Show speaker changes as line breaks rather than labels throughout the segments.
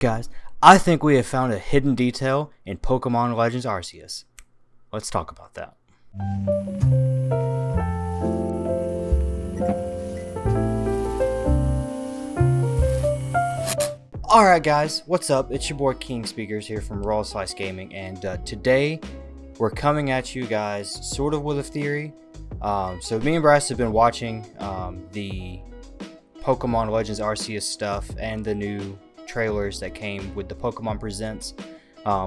Guys, I think we have found a hidden detail in Pokemon Legends Arceus. Let's talk about that. Alright guys, what's up? It's your boy King Speakers here from Raw Slice Gaming, and today we're coming at you guys sort of with a theory. So me and Bryce have been watching the Pokemon Legends Arceus stuff and the new trailers that came with the Pokemon Presents,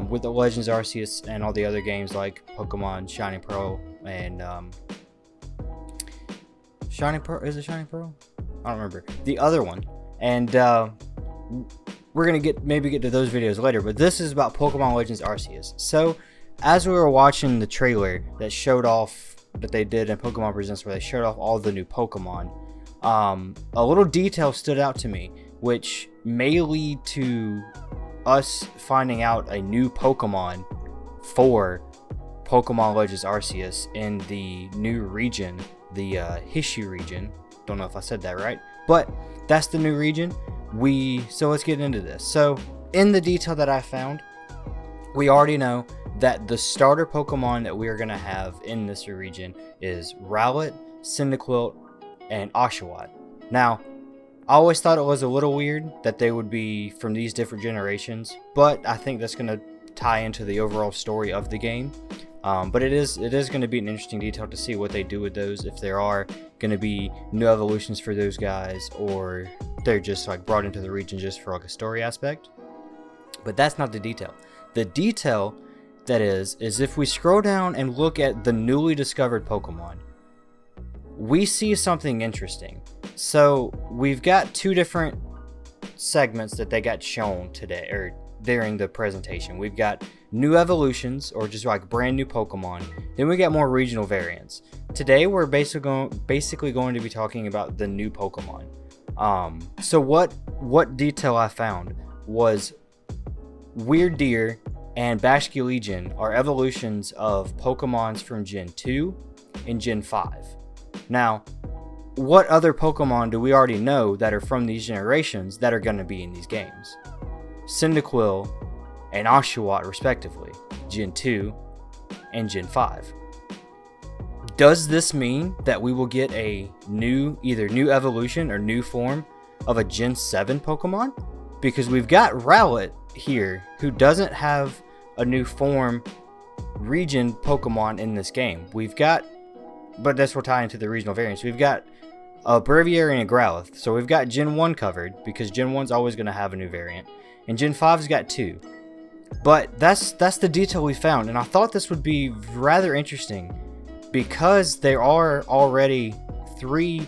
with the Legends Arceus and all the other games like Pokemon Shining Pearl and Shining Pearl. Is it Shining Pearl? I don't remember the other one. And we're gonna maybe get to those videos later, but this is about Pokemon Legends Arceus. So as we were watching the trailer that showed off that they did in Pokemon Presents, where they showed off all the new Pokemon, a little detail stood out to me, which may lead to us finding out a new Pokemon for Pokemon Legends Arceus in the new region, the Hishu region. Don't know if I said that right, but that's the new region. So let's get into this. So in the detail that I found, we already know that the starter Pokemon that we are going to have in this region is Rowlet, Cyndaquil, and Oshawott. Now, I always thought it was a little weird that they would be from these different generations, but I think that's going to tie into the overall story of the game. But it is going to be an interesting detail to see what they do with those, if there are going to be new evolutions for those guys, or they're just like brought into the region just for like a story aspect. But that's not the detail. The detail that is if we scroll down and look at the newly discovered Pokemon, we see something interesting. So we've got two different segments that they got shown today, or during the presentation. We've got new evolutions, or just like brand new Pokemon. Then we got more regional variants. Today we're basically going to be talking about the new Pokemon. So what detail I found was Weird Deer and Basculegion are evolutions of Pokemons from Gen 2 and Gen 5. Now, what other Pokemon do we already know that are from these generations that are going to be in these games? Cyndaquil and Oshawott respectively, Gen 2 and Gen 5. Does this mean that we will get a either new evolution or new form of a Gen 7 Pokemon? Because we've got Rowlet here, who doesn't have a new form region Pokemon in this game. But this will tie into the regional variants. We've got a Braviary and a Growlithe. So we've got Gen 1 covered, because Gen 1's always going to have a new variant. And Gen 5's got 2. But that's the detail we found. And I thought this would be rather interesting, because there are already all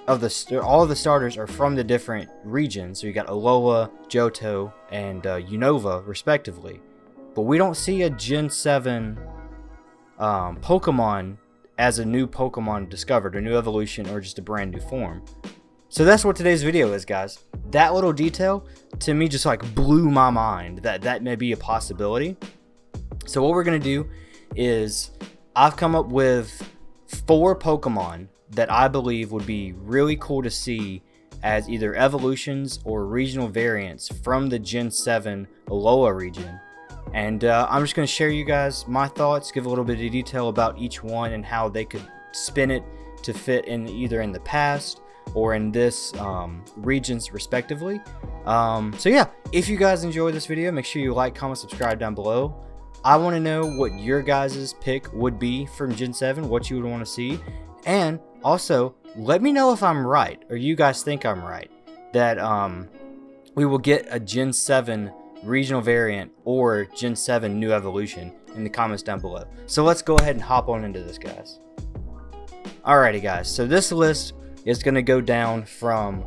of the starters are from the different regions. So you got Alola, Johto, and Unova respectively. But we don't see a Gen 7 Pokemon as a new Pokemon discovered, a new evolution, or just a brand new form. So that's what today's video is, guys. That little detail to me just like blew my mind that may be a possibility. So what we're gonna do is I've come up with 4 Pokemon that I believe would be really cool to see as either evolutions or regional variants from the Gen 7 Alola region. And I'm just going to share you guys my thoughts, give a little bit of detail about each one and how they could spin it to fit in either in the past or in this regions respectively. So yeah, if you guys enjoyed this video, make sure you like, comment, subscribe down below. I want to know what your guys' pick would be from Gen 7, what you would want to see. And also, let me know if I'm right, or you guys think I'm right, that we will get a Gen 7 regional variant or Gen 7 new evolution in the comments down below. So let's go ahead and hop on into this, guys. Alrighty guys, so this list is going to go down from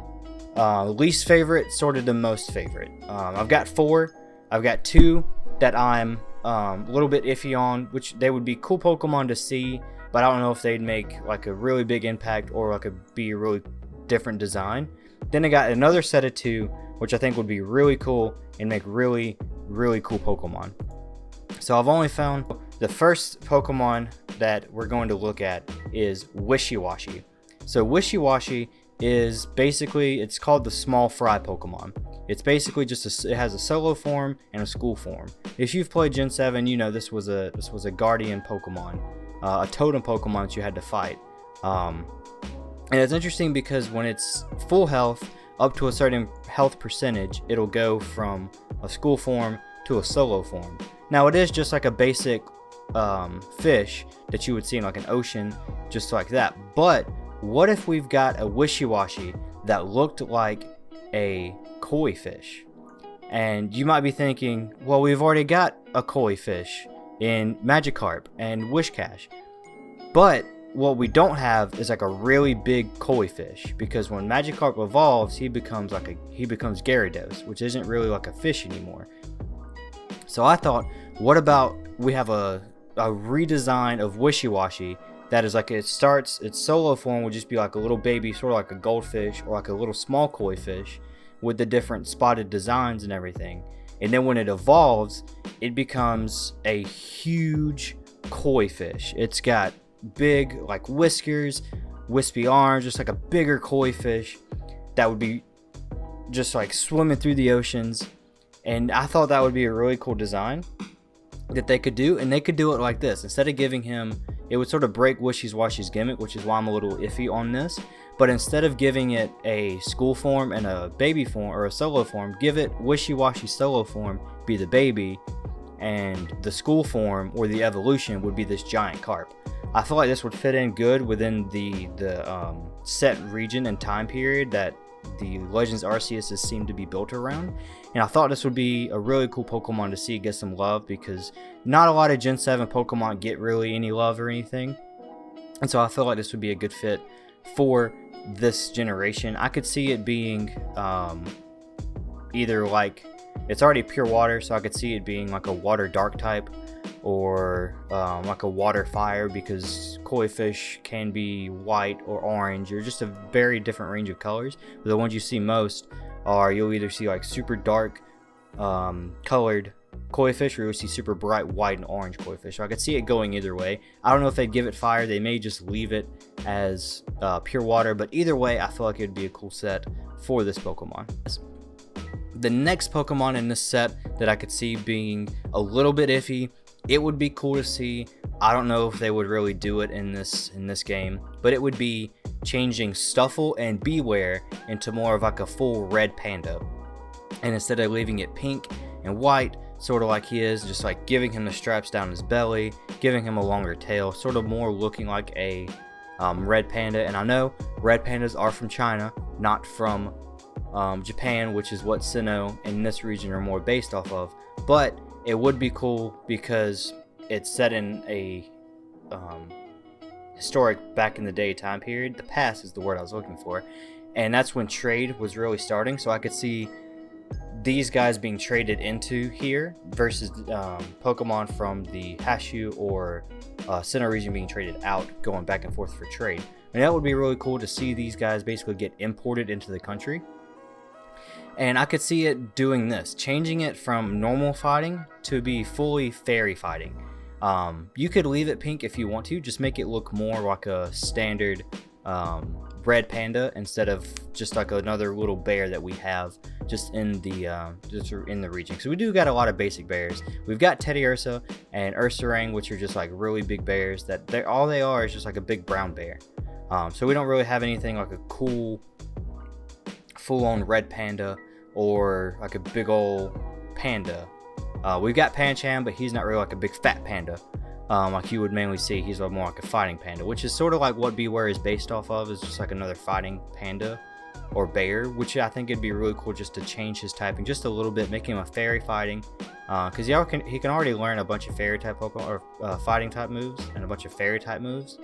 least favorite sorted to most favorite. I've got 4. I've got 2 that I'm a little bit iffy on, which they would be cool Pokemon to see, but I don't know if they'd make like a really big impact or like be a really different design. Then I got another set of 2, which I think would be really cool and make really, really cool Pokemon. So I've only found the first Pokemon that we're going to look at is Washy. So Washy is basically, it's called the small fry Pokemon. It's basically just it has a solo form and a school form. If you've played Gen 7, you know this was a guardian Pokemon, a totem Pokemon that you had to fight. And it's interesting because when it's full health, up to a certain health percentage, it'll go from a school form to a solo form. Now it is just like a basic fish that you would see in like an ocean, just like that. But what if we've got a Washy that looked like a koi fish? And you might be thinking, well, we've already got a koi fish in Magikarp and Wishcash. But what we don't have is like a really big koi fish, because when Magikarp evolves, he becomes Gyarados, which isn't really like a fish anymore. So I thought, what about we have a redesign of Washy that is like, its solo form would just be like a little baby, sort of like a goldfish or like a little small koi fish with the different spotted designs and everything. And then when it evolves, it becomes a huge koi fish. It's got big like whiskers, wispy arms, just like a bigger koi fish that would be just like swimming through the oceans. And I thought that would be a really cool design that they could do, and they could do it like this. Instead of giving him, it would sort of break Washy's gimmick, which is why I'm a little iffy on this. But instead of giving it a school form and a baby form or a solo form, give it Washy solo form be the baby, and the school form or the evolution would be this giant carp. I feel like this would fit in good within the set region and time period that the Legends Arceus seem to be built around. And I thought this would be a really cool Pokemon to see get some love, because not a lot of Gen 7 Pokemon get really any love or anything. And so I feel like this would be a good fit for this generation. I could see it being either like, it's already pure water, so I could see it being like a water dark type, or like a water fire, because koi fish can be white or orange, or just a very different range of colors. But the ones you see most are, you'll either see like super dark colored koi fish, or you'll see super bright white and orange koi fish. So I could see it going either way. I don't know if they'd give it fire. They may just leave it as pure water, but either way, I feel like it would be a cool set for this Pokemon. The next Pokemon in this set that I could see being a little bit iffy, it would be cool to see. I don't know if they would really do it in this game, but it would be changing Stuffle and Beware into more of like a full red panda. And instead of leaving it pink and white, sort of like he is, just like giving him the straps down his belly, giving him a longer tail, sort of more looking like a red panda. And I know red pandas are from China, not from Japan, which is what Sinnoh in this region are more based off of. But it would be cool because it's set in a historic back in the day time period. The past is the word I was looking for, and that's when trade was really starting. So I could see these guys being traded into here versus Pokemon from the Hashu or Sinnoh region being traded out, going back and forth for trade. And that would be really cool to see these guys basically get imported into the country. And I could see it doing this, changing it from normal fighting to be fully fairy fighting. You could leave it pink if you want to, just make it look more like a standard red panda instead of just like another little bear that we have just in the region. So we do got a lot of basic bears. We've got Teresia and Ursaring, which are just like really big bears that all they are is just like a big brown bear. So we don't really have anything like a cool full-on red panda or like a big old panda. We've got Pancham, but he's not really like a big fat panda like you would mainly see. He's more like a fighting panda, which is sort of like what Beware is based off of, is just like another fighting panda or bear, which I think it'd be really cool just to change his typing just a little bit, make him a fairy fighting, because he can already learn a bunch of fairy type Pokemon or fighting type moves and a bunch of fairy type moves.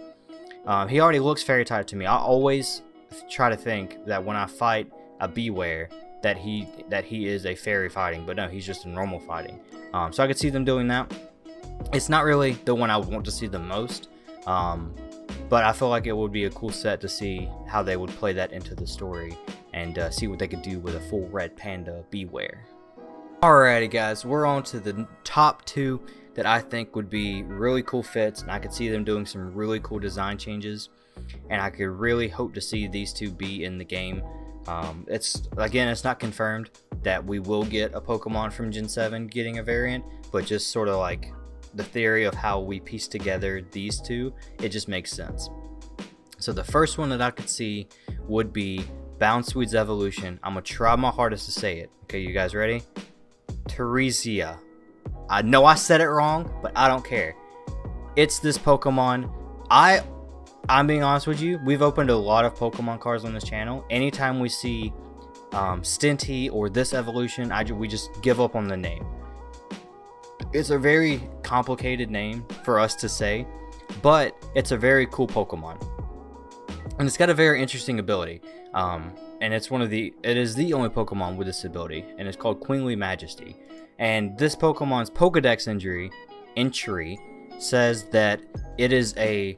He already looks fairy type to me. I always try to think that when I fight a Beware that he is a fairy fighting, but no, he's just a normal fighting. So I could see them doing that. It's not really the one I would want to see the most, but I feel like it would be a cool set to see how they would play that into the story and see what they could do with a full red panda Beware. Alrighty guys, we're on to the top two that I think would be really cool fits, and I could see them doing some really cool design changes. and I could really hope to see these two be in the game. It's not confirmed that we will get a Pokemon from Gen 7 getting a variant, but just sort of like the theory of how we piece together these two, it just makes sense. So the first one that I could see would be Bounsweet's evolution. I'm gonna try my hardest to say it. Okay, you guys ready? Teresia. I know I said it wrong, but I don't care. It's this Pokemon. I'm being honest with you, we've opened a lot of Pokemon cards on this channel. Anytime we see Stinty or this evolution, we just give up on the name. It's a very complicated name for us to say, but it's a very cool Pokemon. And it's got a very interesting ability. And it is the only Pokemon with this ability, and it's called Queenly Majesty. And this Pokemon's Pokedex entry says that it is a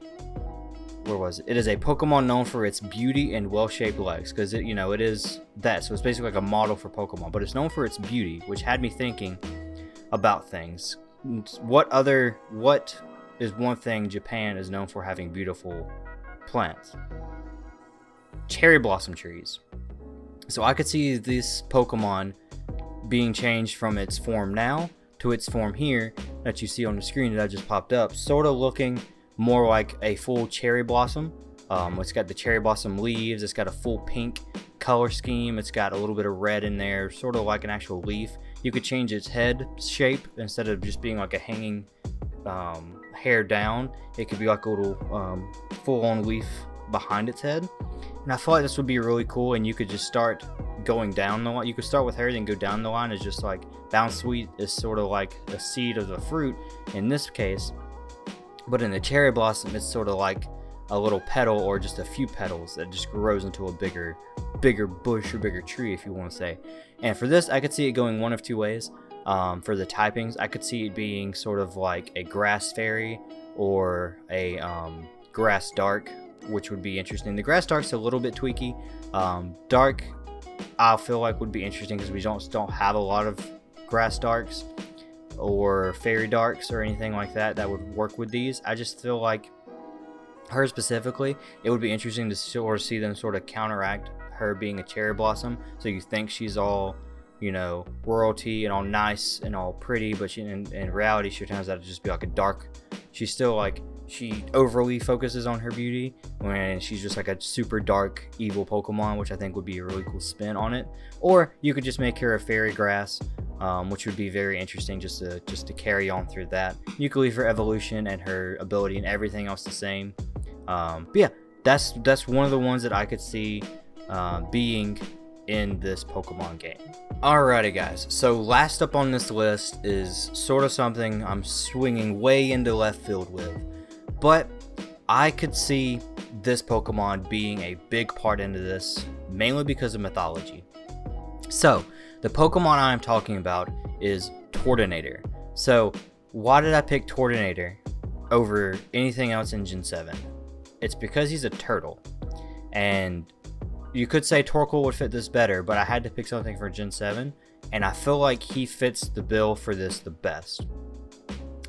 Pokemon known for its beauty and well-shaped legs, because it is that, so it's basically like a model for Pokemon, but it's known for its beauty, which had me thinking about things. What is one thing Japan is known for having beautiful plants? Cherry blossom trees. So I could see this Pokemon being changed from its form now to its form here that you see on the screen that I just popped up, sort of looking more like a full cherry blossom. It's got the cherry blossom leaves, it's got a full pink color scheme, it's got a little bit of red in there, sort of like an actual leaf. You could change its head shape. Instead of just being like a hanging hair down, it could be like a little full-on leaf behind its head. And I feel like this would be really cool, and you could just start going down the line. You could start with her, then go down the line. It's just like Bounsweet is sort of like a seed of the fruit in this case, but in the cherry blossom, it's sort of like a little petal or just a few petals that just grows into a bigger bush or bigger tree, if you want to say. And for this, I could see it going one of two ways. For the typings, I could see it being sort of like a grass fairy or a grass dark, which would be interesting. The grass dark's a little bit tweaky. Dark, I feel like would be interesting because we don't have a lot of grass darks or fairy darks or anything like that would work with these. I just feel like her specifically, it would be interesting to sort of see them sort of counteract her being a cherry blossom. So you think she's all, royalty and all nice and all pretty, but in reality, she turns out to just be like a dark. She's still like, she overly focuses on her beauty when she's just like a super dark evil Pokemon, which I think would be a really cool spin on it. Or you could just make her a fairy grass, which would be very interesting just to carry on through that. You could leave her evolution and her ability and everything else the same. But yeah, that's one of the ones that I could see being in this Pokemon game. Alrighty guys, so last up on this list is sort of something I'm swinging way into left field with, but I could see this Pokemon being a big part into this, mainly because of mythology. So the Pokemon I'm talking about is Tortinator. So why did I pick Tortinator over anything else in Gen 7? It's because he's a turtle, and you could say Torkoal would fit this better, but I had to pick something for Gen 7, and I feel like he fits the bill for this the best.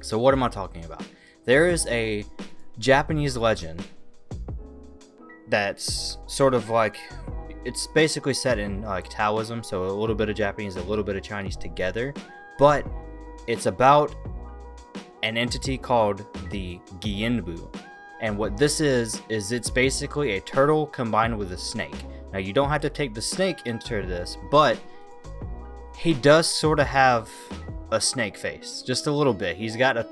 So what am I talking about? There is a Japanese legend that's sort of like, it's basically set in like Taoism, so a little bit of Japanese, a little bit of Chinese together, but it's about an entity called the Gyenbu. And what this is it's basically a turtle combined with a snake. Now you don't have to take the snake into this, but he does sort of have a snake face, just a little bit. He's a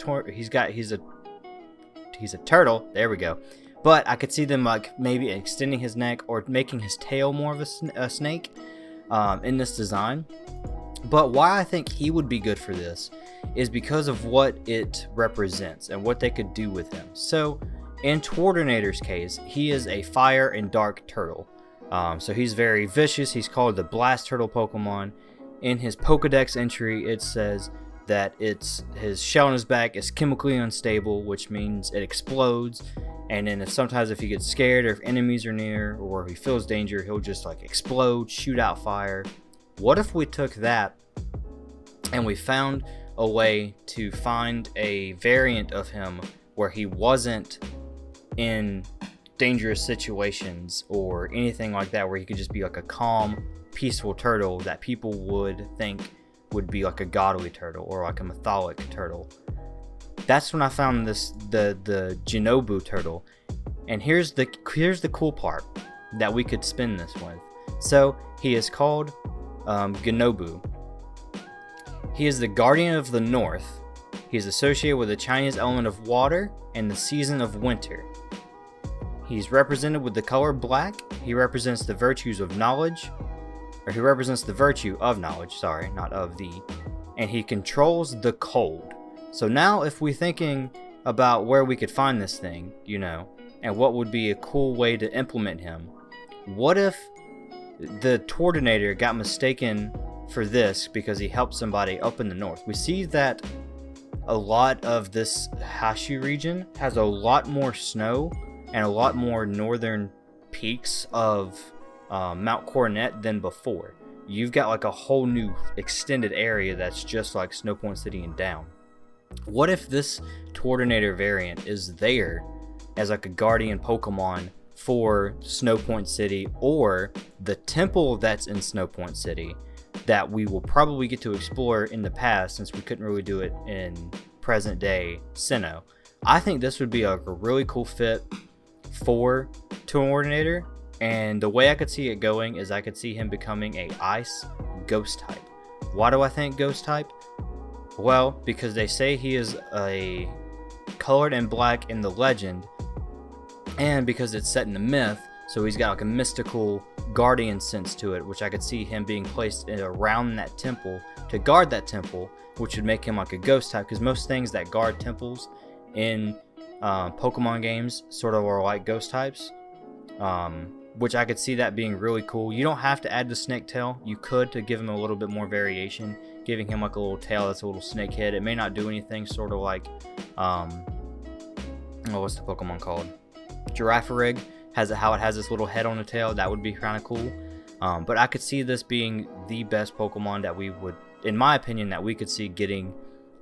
turtle. There we go. But I could see them like maybe extending his neck or making his tail more of a snake in this design. But why I think he would be good for this is because of what it represents and what they could do with him. So in Tortinator's case, he is a fire and dark turtle. So he's very vicious. He's called the Blast Turtle Pokemon. In his Pokedex entry, it says that his shell on his back is chemically unstable, which means it explodes. And then sometimes if he gets scared or if enemies are near or if he feels danger, he'll just like explode, shoot out fire. What if we took that and we found a way to find a variant of him where he wasn't in dangerous situations or anything like that, where he could just be like a calm, peaceful turtle that people would think would be like a godly turtle or like a mytholic turtle. That's when I found the Genobu turtle. And here's the cool part that we could spin this with. So he is called Genobu. He is the guardian of the north. He is associated with the Chinese element of water and the season of winter. He's represented with the color black. He represents the virtues of knowledge, or he represents the virtue of knowledge, sorry, not of the, and he controls the cold. So now if we're thinking about where we could find this thing, you know, and what would be a cool way to implement him, what if the Tortinator got mistaken for this because he helped somebody up in the north? We see that a lot of this Washy region has a lot more snow and a lot more northern peaks of Mount Coronet than before. You've got like a whole new extended area that's just like Snow Point City and down. What if this Tortinator variant is there as like a guardian Pokemon for Snow Point City, or the temple that's in Snow Point City that we will probably get to explore in the past, since we couldn't really do it in present day Sinnoh? I think this would be a really cool fit for Tortinator, and the way I could see it going is I could see him becoming a ice ghost type. Why do I think ghost type? Well, because they say he is a colored in black in the legend, and because it's set in the myth, so he's got like a mystical guardian sense to it, which I could see him being placed around that temple to guard that temple, which would make him like a ghost type, because most things that guard temples in Pokemon games sort of are like ghost types, which I could see that being really cool. You don't have to add the snake tail. You could, to give him a little bit more variation, giving him like a little tail that's a little snake head. It may not do anything, sort of like what's the Pokemon called? Girafarig has it, how it has this little head on the tail. That would be kind of cool. But I could see this being the best Pokemon that we would, in my opinion, that we could see getting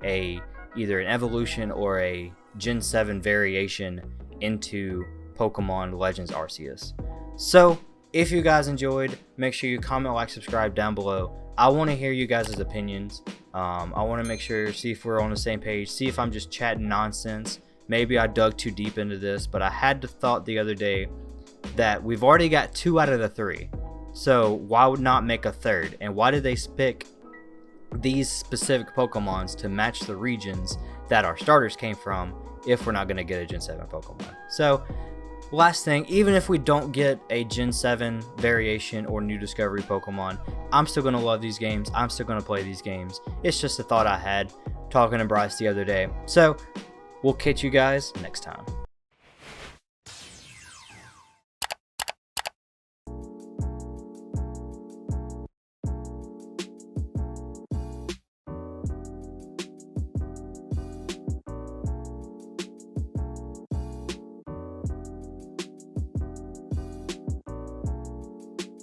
either an evolution or a Gen 7 variation into Pokemon Legends Arceus. So if you guys enjoyed, make sure you comment, like, subscribe down below. I want to hear you guys' opinions. I want to make sure, see if we're on the same page, see if I'm just chatting nonsense. Maybe I dug too deep into this, but I had the thought the other day that we've already got 2 out of the 3. So why would not make a third? And why did they pick these specific Pokemons to match the regions that our starters came from if we're not going to get a Gen 7 Pokemon? So last thing, even if we don't get a Gen 7 variation or new discovery Pokemon, I'm still going to love these games. I'm still going to play these games. It's just a thought I had talking to Bryce the other day. So we'll catch you guys next time.